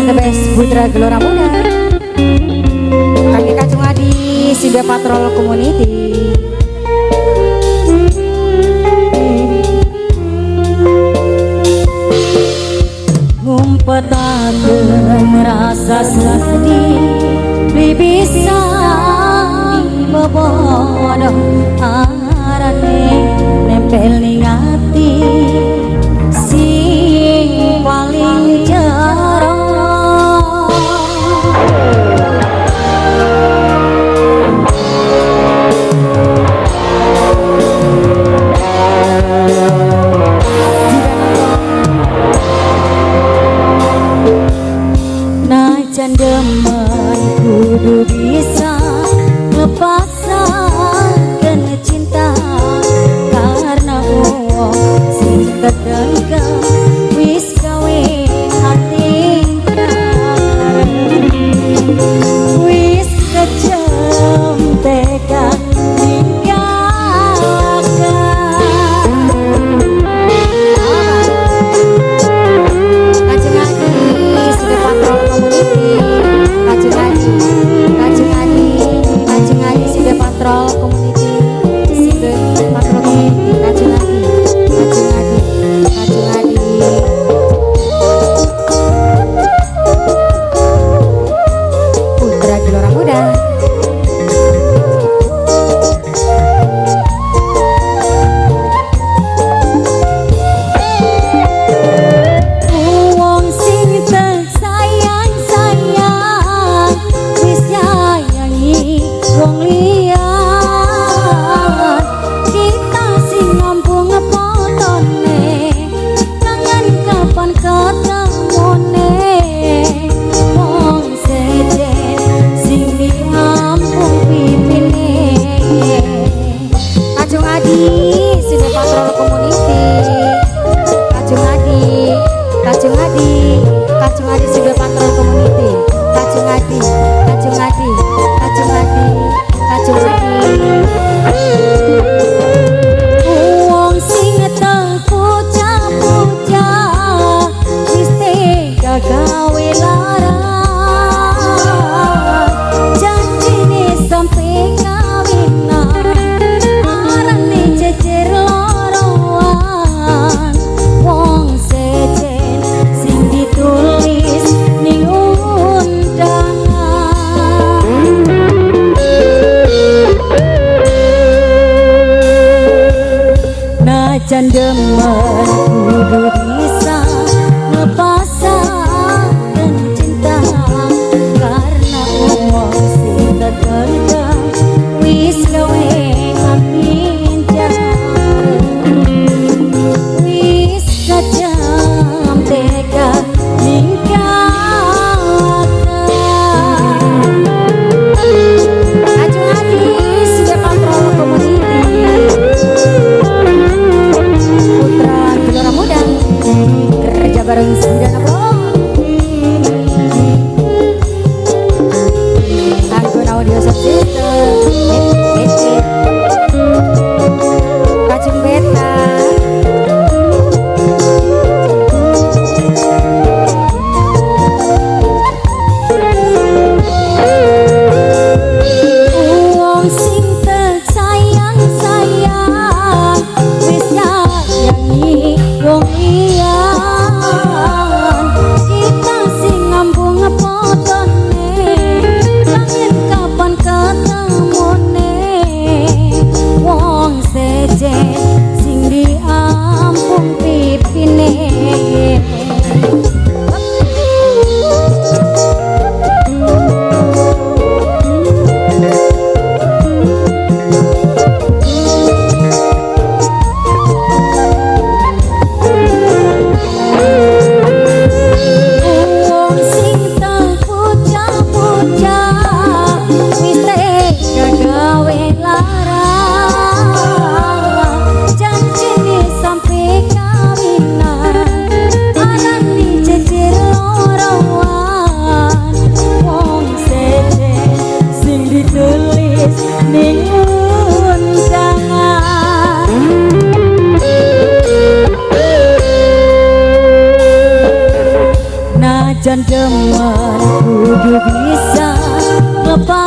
the best Putra Gelora Muda. Kaki Kacung Adi Sibe Patrol Community. Ngumpetakeun rasa sedih bisa dibobodoh arane nempel ning ati sing paling jero. Najan demen kudu bisa lepaskan cinta karena sing kedengkeng wis gawe hati wis kejem tega Jan demen kudu bisa lepaskan cinta karena sing kedengkeng wis gawe hati wis kejam tega ninggalkan. Kacung Adi Sibe Patrol Community. Kerja bareng Sindana Bro Anggun Audio System Kacung Beta uang sing tersayang-sayang wis nyayangi wong liyan jan demen kudu bisa lepas